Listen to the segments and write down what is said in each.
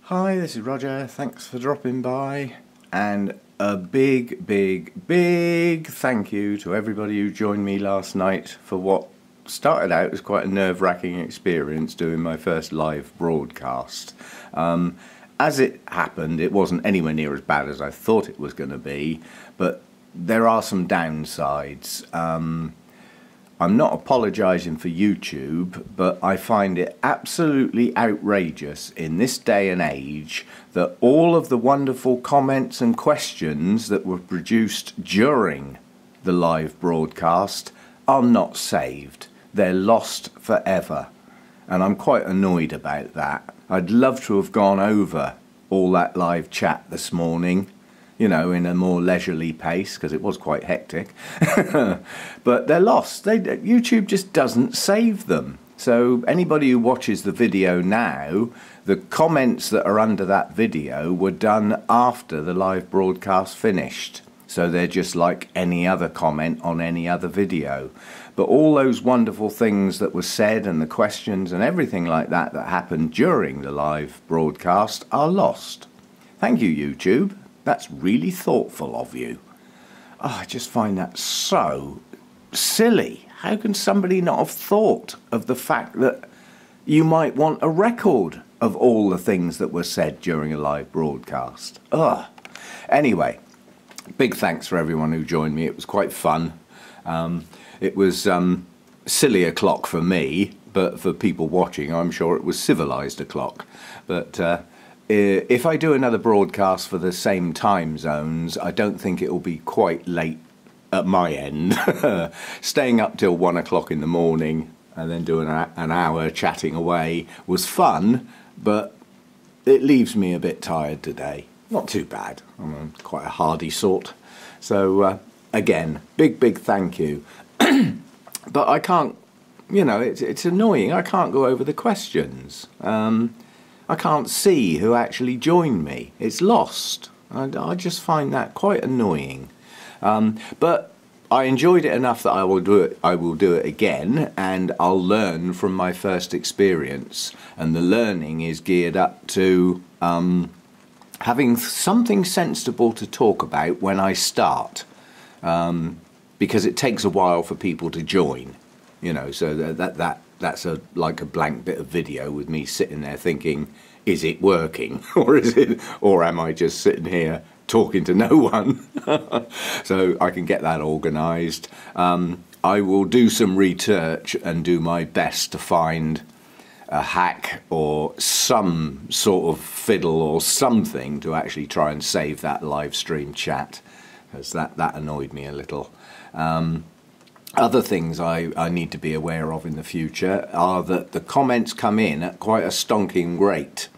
Hi, this is Roger. Thanks for dropping by, and a big thank you to everybody who joined me last night for what started out as quite a nerve-wracking experience doing my first live broadcast. As it happened, it wasn't anywhere near as bad as I thought it was going to be, but there are some downsides. I'm not apologising for YouTube, but I find it absolutely outrageous in this day and age that all of the wonderful comments and questions that were produced during the live broadcast are not saved. They're lost forever. And I'm quite annoyed about that. I'd love to have gone over all that live chat this morning, you know, in a more leisurely pace, because it was quite hectic. But they're lost. YouTube just doesn't save them. So anybody who watches the video now, the comments that are under that video were done after the live broadcast finished. So they're just like any other comment on any other video. But all those wonderful things that were said and the questions and everything like that that happened during the live broadcast are lost. Thank you, YouTube. That's really thoughtful of you. Oh, I just find that so silly. How can somebody not have thought of the fact that you might want a record of all the things that were said during a live broadcast? Ugh. Anyway, big thanks for everyone who joined me. It was quite fun. It was silly o'clock for me, but for people watching, I'm sure it was civilised o'clock. But if I do another broadcast for the same time zones, I don't think it will be quite late at my end. Staying up till 1 o'clock in the morning and then doing an hour chatting away was fun, but it leaves me a bit tired today. Not too bad. I'm quite a hardy sort. So again, big thank you. But I can't, you know, it's annoying. I can't go over the questions. I can't see who actually joined me. It's lost. I just find that quite annoying. But I enjoyed it enough that I will do it. I will do it again, and I'll learn from my first experience. And the learning is geared up to having something sensible to talk about when I start, because it takes a while for people to join. You know, so that's like a blank bit of video with me sitting there thinking, is it working, or am I just sitting here talking to no one? So I can get that organised. I will do some research and do my best to find a hack or some sort of fiddle or something to actually try and save that live stream chat, because that annoyed me a little. Other things I need to be aware of in the future are that the comments come in at quite a stonking rate,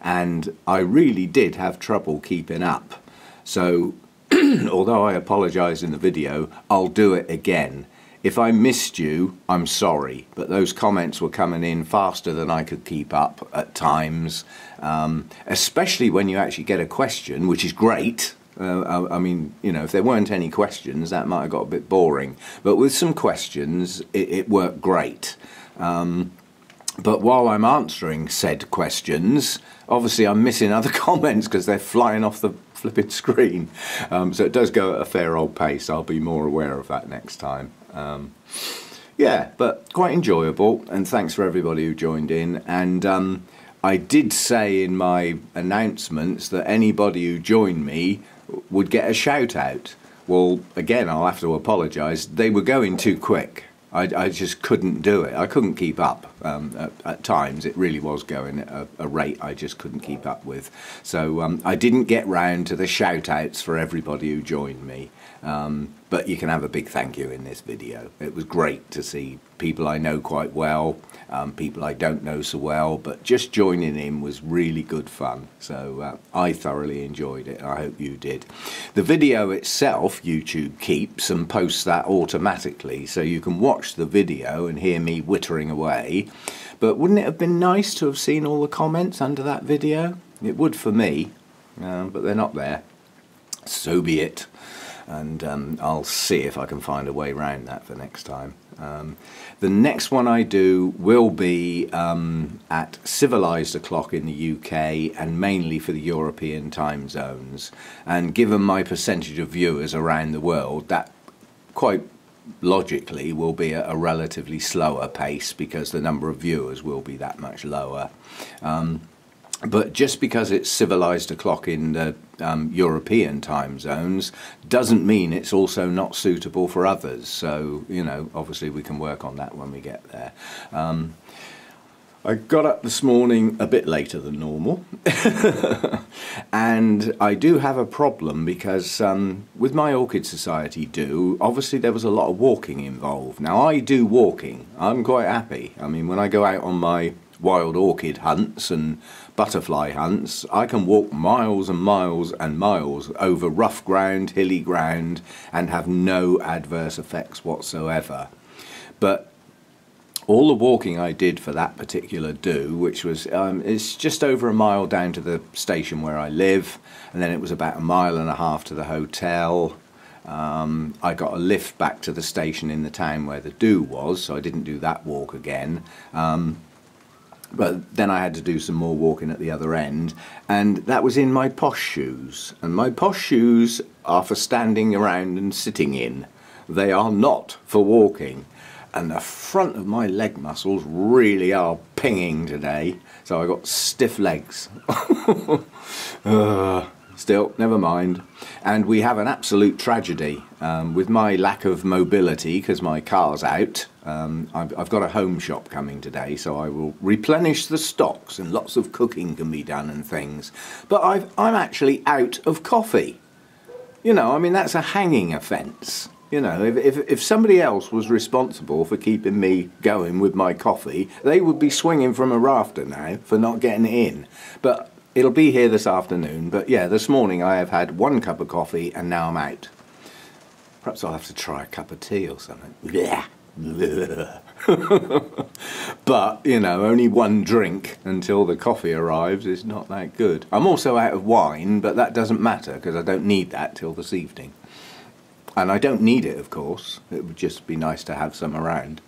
and I really did have trouble keeping up. So although I apologise in the video, I'll do it again. If I missed you, I'm sorry, but those comments were coming in faster than I could keep up at times, especially when you actually get a question, which is great. I mean, you know, if there weren't any questions, that might have got a bit boring. But with some questions, it worked great. But while I'm answering said questions, obviously I'm missing other comments because they're flying off the flipping screen. So it does go at a fair old pace. I'll be more aware of that next time. Yeah, but quite enjoyable. And thanks for everybody who joined in. And I did say in my announcements that anybody who joined me would get a shout out. Well, again, I'll have to apologise. They were going too quick. I just couldn't do it. I couldn't keep up. At times it really was going at a rate I just couldn't keep up with. So I didn't get round to the shout outs for everybody who joined me. But you can have a big thank you in this video. It was great to see people I know quite well, people I don't know so well, but just joining in was really good fun. So I thoroughly enjoyed it. I hope you did. The video itself, YouTube keeps and posts that automatically, so you can watch the video and hear me whittering away. But wouldn't it have been nice to have seen all the comments under that video? It would for me, but they're not there. So be it. and I'll see if I can find a way around that for next time. The next one I do will be at civilised o'clock in the UK, and mainly for the European time zones, and given my percentage of viewers around the world, that quite logically will be at a relatively slower pace because the number of viewers will be that much lower. But just because it's civilised o'clock in the European time zones doesn't mean it's also not suitable for others. So, you know, obviously we can work on that when we get there. I got up this morning a bit later than normal and I do have a problem because with my Orchid Society obviously there was a lot of walking involved. Now I do walking, I'm quite happy. I mean, when I go out on my wild orchid hunts and butterfly hunts, I can walk miles and miles and miles over rough ground, hilly ground, and have no adverse effects whatsoever. But all the walking I did for that particular which was, it's just over a mile down to the station where I live, and then it was about 1.5 miles to the hotel. I got a lift back to the station in the town where the was, so I didn't do that walk again. But then I had to do some more walking at the other end, and that was in my posh shoes. And my posh shoes are for standing around and sitting in. They are not for walking. And the front of my leg muscles really are pinging today, so I got stiff legs. Still, never mind. And we have an absolute tragedy with my lack of mobility because my car's out. I've got a home shop coming today, so I will replenish the stocks and lots of cooking can be done and things. But I'm actually out of coffee. You know, I mean, that's a hanging offence. You know, if somebody else was responsible for keeping me going with my coffee, they would be swinging from a rafter now for not getting it in. But it'll be here this afternoon. But yeah, this morning I have had 1 cup of coffee and now I'm out. Perhaps I'll have to try a cup of tea or something. But, you know, only 1 drink until the coffee arrives is not that good. I'm also out of wine, but that doesn't matter because I don't need that till this evening. And I don't need it, of course. It would just be nice to have some around.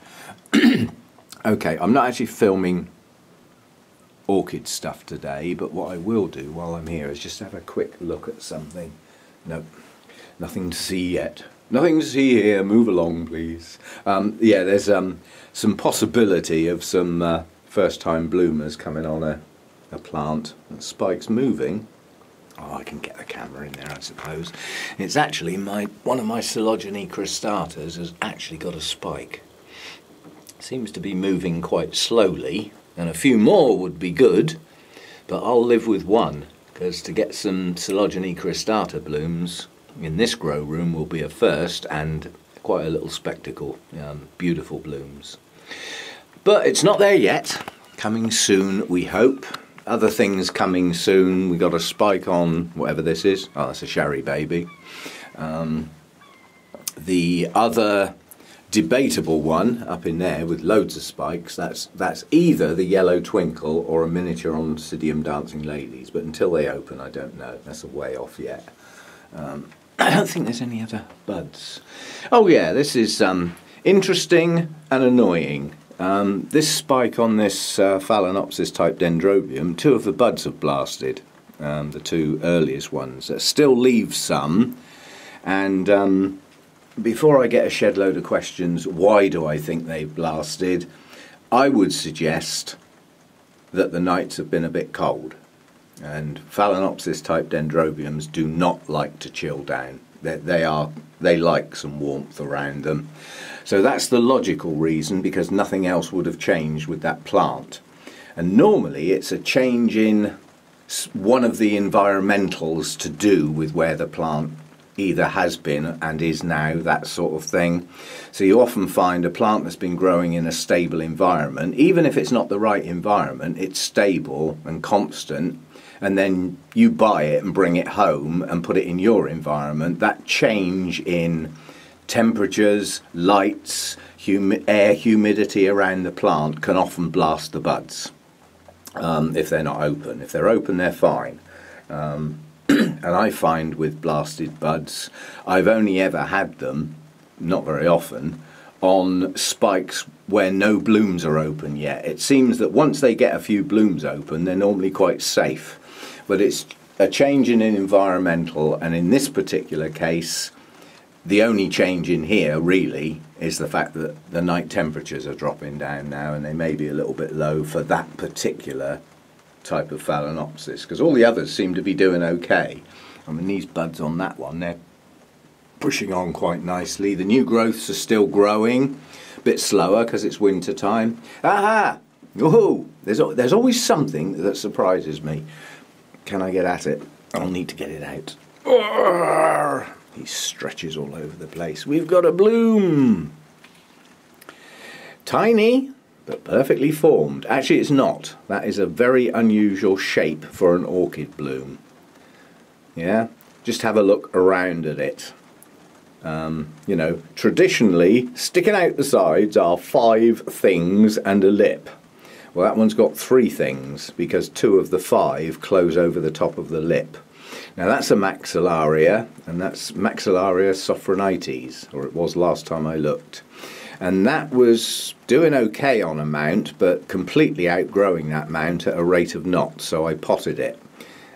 Okay, I'm not actually filming orchid stuff today, but what I will do while I'm here is just have a quick look at something. Nope, nothing to see yet. Nothing to see here, move along please. Yeah, there's some possibility of some first time bloomers coming on a plant. The spike's moving. Oh, I can get the camera in there, I suppose. It's actually one of my Coelogene cristatas has actually got a spike. Seems to be moving quite slowly, and a few more would be good, but I'll live with 1, because to get some Coelogene cristata blooms in this grow room will be a first, and quite a little spectacle. Beautiful blooms. But it's not there yet. Coming soon, we hope. Other things coming soon. We got a spike on whatever this is. Oh, that's a sherry baby. The other debatable one up in there with loads of spikes, that's either the yellow twinkle or a miniature Oncidium dancing ladies, but until they open I don't know. That's a way off yet. I don't think there's any other buds. Oh yeah, this is interesting and annoying. This spike on this Phalaenopsis type Dendrobium, 2 of the buds have blasted, the 2 earliest ones. That still leaves some, and before I get a shed load of questions, why do I think they've blasted, I would suggest that the nights have been a bit cold, and Phalaenopsis type Dendrobiums do not like to chill down. They like some warmth around them. So that's the logical reason, because nothing else would have changed with that plant. And normally it's a change in one of the environmentals to do with where the plant either has been and is now, that sort of thing. So you often find a plant that's been growing in a stable environment, even if it's not the right environment, it's stable and constant, and then you buy it and bring it home and put it in your environment. That change in temperatures, lights, air humidity around the plant can often blast the buds if they're not open. If they're open, they're fine. And I find with blasted buds, I've only ever had them, not very often, on spikes where no blooms are open yet. It seems that once they get a few blooms open, they're normally quite safe. But it's a change in an environmental, and in this particular case, the only change in here really is the fact that the night temperatures are dropping down now, and they may be a little bit low for that particular type of Phalaenopsis, because all the others seem to be doing okay. I mean, these buds on that one, they're pushing on quite nicely. The new growths are still growing, a bit slower because it's winter time. Aha! Woohoo! There's always something that surprises me. Can I get at it? I'll need to get it out. Urgh! He stretches all over the place. We've got a bloom! Tiny, but perfectly formed. Actually, it's not. That is a very unusual shape for an orchid bloom. Yeah? Just have a look around at it. You know, traditionally, sticking out the sides are 5 things and a lip. Well, that one's got 3 things, because 2 of the 5 close over the top of the lip. Now, that's a maxillaria, and that's Maxillaria sophronites, or it was last time I looked. And that was doing okay on a mount, but completely outgrowing that mount at a rate of knots, so I potted it.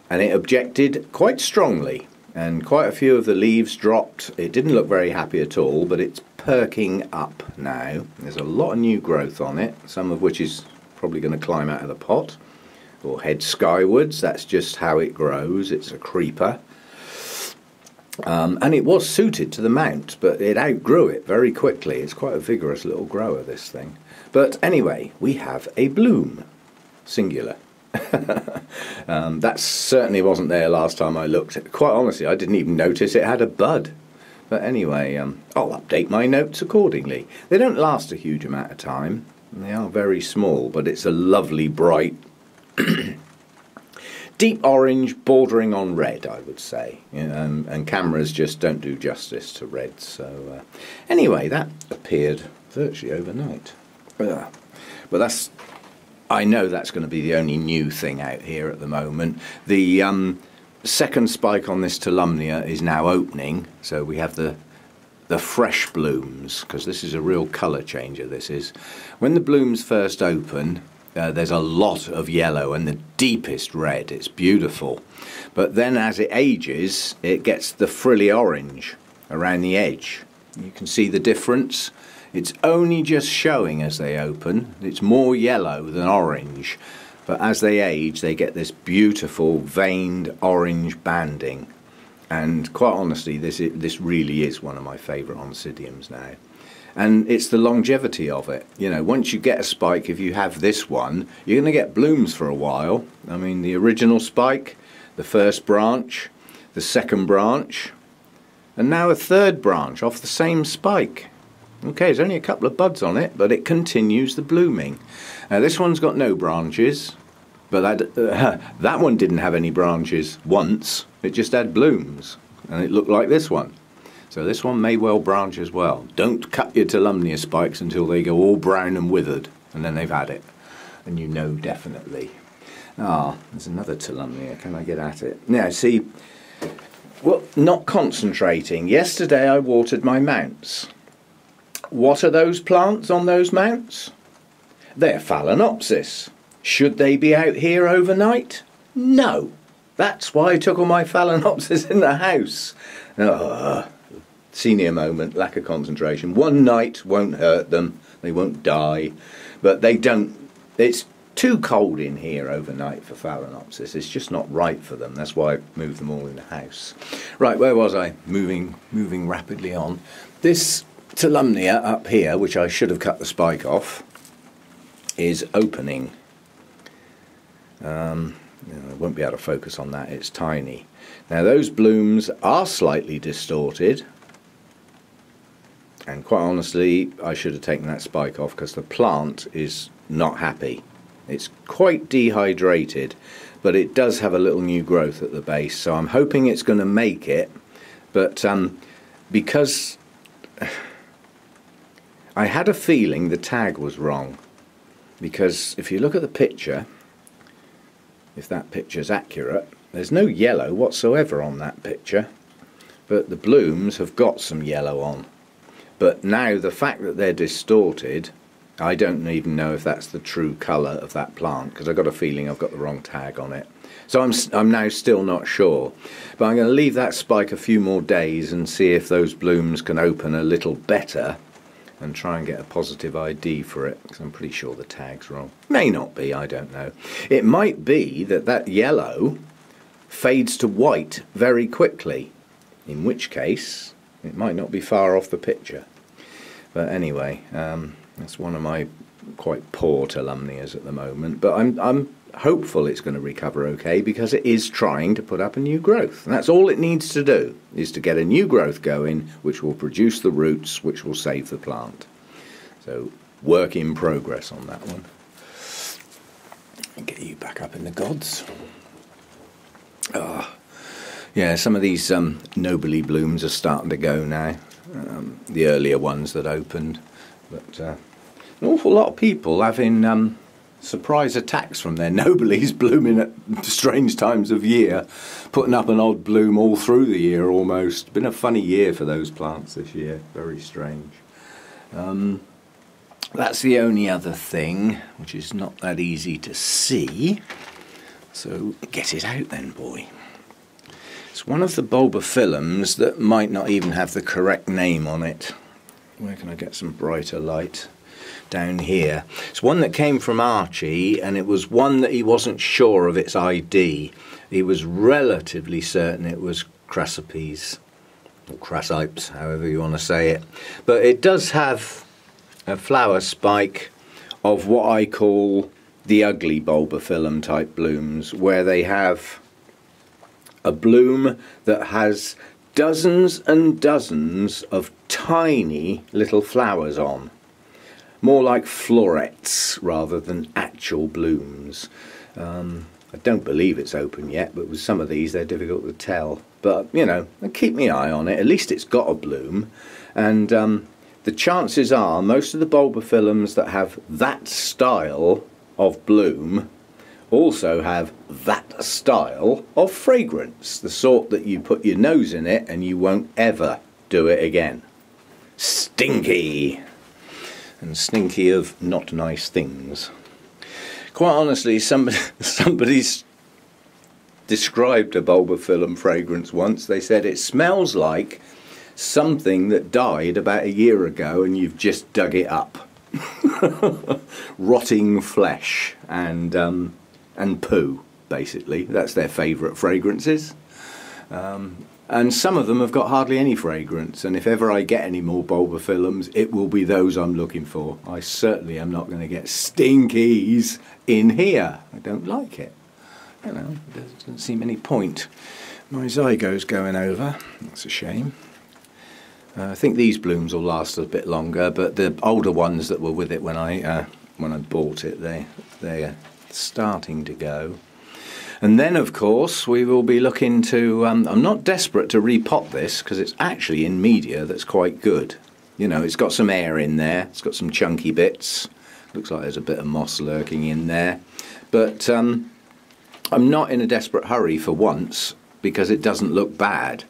And it objected quite strongly, and quite a few of the leaves dropped. It didn't look very happy at all, but it's perking up now. There's a lot of new growth on it, some of which is probably going to climb out of the pot or head skywards. That's just how it grows. It's a creeper. And it was suited to the mount, but it outgrew it very quickly. It's quite a vigorous little grower, this thing. But anyway, we have a bloom, singular. That certainly wasn't there last time I looked. Quite honestly, I didn't even notice it had a bud. But anyway, I'll update my notes accordingly. They don't last a huge amount of time. They are very small, but it's a lovely, bright, deep orange bordering on red, I would say. You know, and cameras just don't do justice to red. So anyway, that appeared virtually overnight. But that's... I know that's going to be the only new thing out here at the moment. The second spike on this Tolumnia is now opening, so we have the fresh blooms, because this is a real colour changer, this is. When the blooms first open, there's a lot of yellow and the deepest red. It's beautiful. But then as it ages, it gets the frilly orange around the edge. You can see the difference. It's only just showing as they open. It's more yellow than orange, but as they age they get this beautiful veined orange banding. And quite honestly, this really is one of my favourite Oncidiums now. And it's the longevity of it. You know, once you get a spike, if you have this one, you're going to get blooms for a while. I mean, the original spike, the first branch, the second branch, and now a third branch off the same spike. Okay, there's only a couple of buds on it, but it continues the blooming. Now this one's got no branches, but that one didn't have any branches once. It just had blooms, and it looked like this one. So this one may well branch as well. Don't cut your Tolumnia spikes until they go all brown and withered, and then they've had it. And you know definitely. Ah, there's another Tolumnia. Can I get at it? Now, see, well, not concentrating. Yesterday I watered my mounts. What are those plants on those mounts? They're Phalaenopsis. Should they be out here overnight? No. That's why I took all my Phalaenopsis in the house. Senior moment, lack of concentration. One night won't hurt them. They won't die. But they don't... It's too cold in here overnight for Phalaenopsis. It's just not right for them. That's why I moved them all in the house. Right, where was I? Moving rapidly on. This Tolumnia up here, which I should have cut the spike off, is opening. I won't be able to focus on that, it's tiny. Now those blooms are slightly distorted, and quite honestly I should have taken that spike off because the plant is not happy. It's quite dehydrated, but it does have a little new growth at the base, so I'm hoping it's going to make it. But because I had a feeling the tag was wrong, because if you look at the picture, if that picture's accurate, There's no yellow whatsoever on that picture, but the blooms have got some yellow on. But now the fact that they're distorted, I don't even know if that's the true colour of that plant, because I've got a feeling I've got the wrong tag on it. So I'm now still not sure. But I'm going to leave that spike a few more days and see if those blooms can open a little better and try and get a positive ID for it, because I'm pretty sure the tag's wrong. May not be, I don't know. It might be that that yellow fades to white very quickly, in which case it might not be far off the picture. But anyway, that's one of my quite poor Telumnias at the moment, but I'm hopeful it's going to recover okay, because it is trying to put up a new growth, and that's all it needs to do, is to get a new growth going which will produce the roots which will save the plant. So work in progress on that one. Get you back up in the gods. Yeah, some of these nobly blooms are starting to go now, the earlier ones that opened, but an awful lot of people having surprise attacks from their noblies blooming at strange times of year, putting up an odd bloom all through the year almost. Been a funny year for those plants this year, very strange. That's the only other thing, which is not that easy to see, so get it out then, boy. It's one of the bulbophyllums that might not even have the correct name on it. Where can I get some brighter light? Down here. It's one that came from Archie, and it was one that he wasn't sure of its ID. He was relatively certain it was Crassipes, or Crassipes, however you want to say it. But it does have a flower spike of what I call the ugly bulbophyllum type blooms, where they have a bloom that has dozens and dozens of tiny little flowers on. More like florets rather than actual blooms. I don't believe it's open yet, but with some of these they're difficult to tell. But, you know, keep my eye on it. At least it's got a bloom. And the chances are most of the bulbophyllums that have that style of bloom also have that style of fragrance. The sort that you put your nose in it and you won't ever do it again. Stinky! And stinky of not nice things. Quite honestly, somebody's described a bulbophyllum fragrance once. They said it smells like something that died about a year ago and you've just dug it up. Rotting flesh and poo, basically. That's their favourite fragrances. And some of them have got hardly any fragrance, and if ever I get any more bulbophyllums, it will be those I'm looking for. I certainly am not going to get stinkies in here. I don't like it. You know, there doesn't seem any point. My zygo's going over. That's a shame. I think these blooms will last a bit longer, but the older ones that were with it when I bought it, they're starting to go. And then, of course, we will be looking to... I'm not desperate to repot this, because it's actually in media that's quite good. You know, it's got some air in there. It's got some chunky bits. Looks like there's a bit of moss lurking in there. But I'm not in a desperate hurry for once, because it doesn't look bad.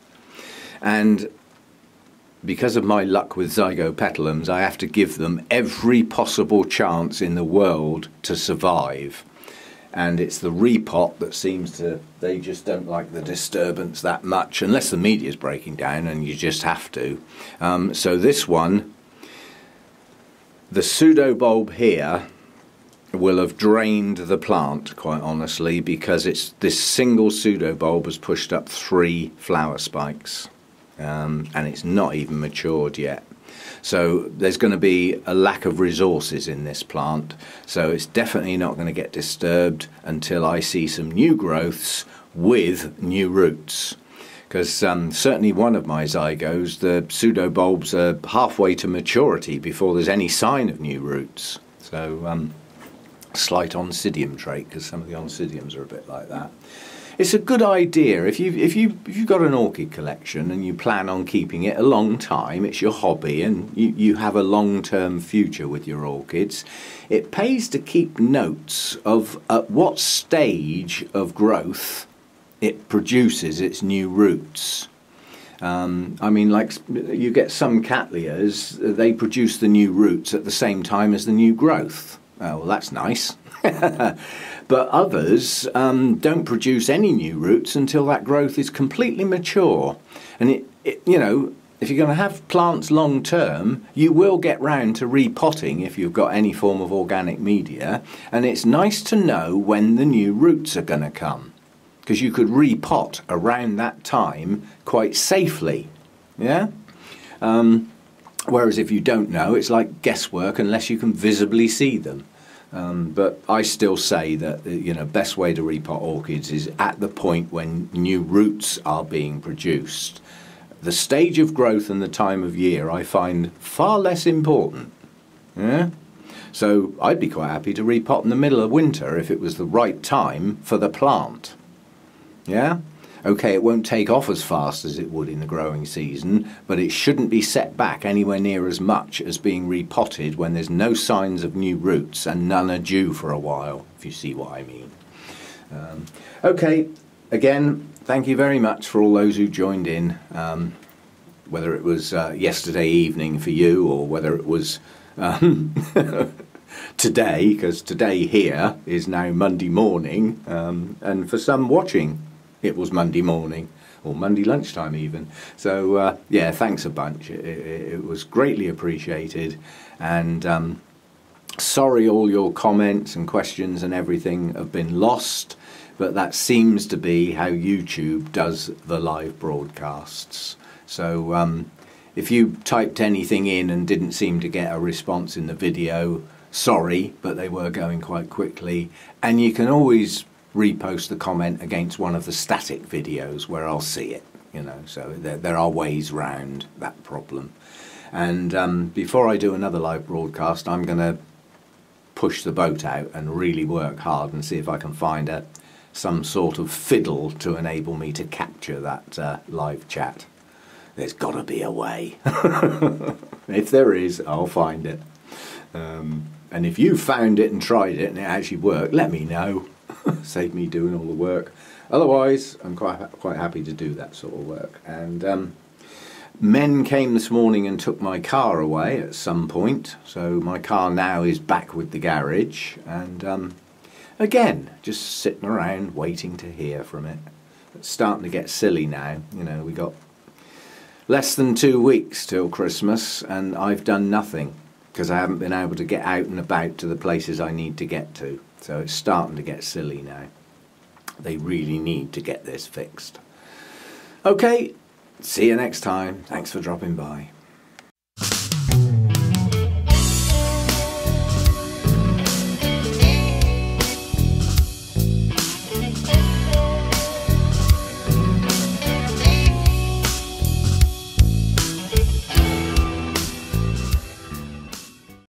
And because of my luck with zygopetalums, I have to give them every possible chance in the world to survive. And it's the repot that seems to, they just don't like the disturbance that much, unless the media's breaking down and you just have to. So this one, the pseudobulb here, will have drained the plant, quite honestly, because this single pseudobulb has pushed up 3 flower spikes, and it's not even matured yet. So there's going to be a lack of resources in this plant, so it's definitely not going to get disturbed until I see some new growths with new roots. Because certainly one of my zygos, the pseudobulbs are halfway to maturity before there's any sign of new roots. So slight oncidium trait, because some of the oncidiums are a bit like that. It's a good idea if you've got an orchid collection and you plan on keeping it a long time, it's your hobby and you have a long-term future with your orchids, it pays to keep notes of at what stage of growth it produces its new roots. I mean, like, you get some cattleyas, they produce the new roots at the same time as the new growth. Oh, well, that's nice. But others don't produce any new roots until that growth is completely mature. And you know, if you're going to have plants long term, you will get round to repotting if you've got any form of organic media. And it's nice to know when the new roots are going to come, because you could repot around that time quite safely, yeah? Whereas if you don't know, it's like guesswork unless you can visibly see them. But I still say that, you know, best way to repot orchids is at the point when new roots are being produced. The stage of growth and the time of year I find far less important, yeah? So I'd be quite happy to repot in the middle of winter if it was the right time for the plant. Yeah? Okay, it won't take off as fast as it would in the growing season, but it shouldn't be set back anywhere near as much as being repotted when there's no signs of new roots and none are due for a while, if you see what I mean. Okay, again, thank you very much for all those who joined in, whether it was yesterday evening for you or whether it was today, because today here is now Monday morning, and for some watching it was Monday morning or Monday lunchtime even. So yeah, thanks a bunch. It was greatly appreciated, and sorry all your comments and questions and everything have been lost, but that seems to be how YouTube does the live broadcasts. So if you typed anything in and didn't seem to get a response in the video, sorry, but they were going quite quickly, and you can always repost the comment against one of the static videos where I'll see it, you know, so there are ways round that problem. And before I do another live broadcast, I'm going to push the boat out and really work hard and see if I can find some sort of fiddle to enable me to capture that live chat. There's got to be a way. If there is, I'll find it. And if you found it and tried it and it actually worked, let me know. Save me doing all the work. Otherwise, I'm quite happy to do that sort of work. And men came this morning and took my car away at some point, so my car now is back with the garage, and again, just sitting around waiting to hear from it. It's starting to get silly now. You know, we got less than 2 weeks till Christmas and I've done nothing because I haven't been able to get out and about to the places I need to get to. So it's starting to get silly now. They really need to get this fixed. Okay, see you next time. Thanks for dropping by.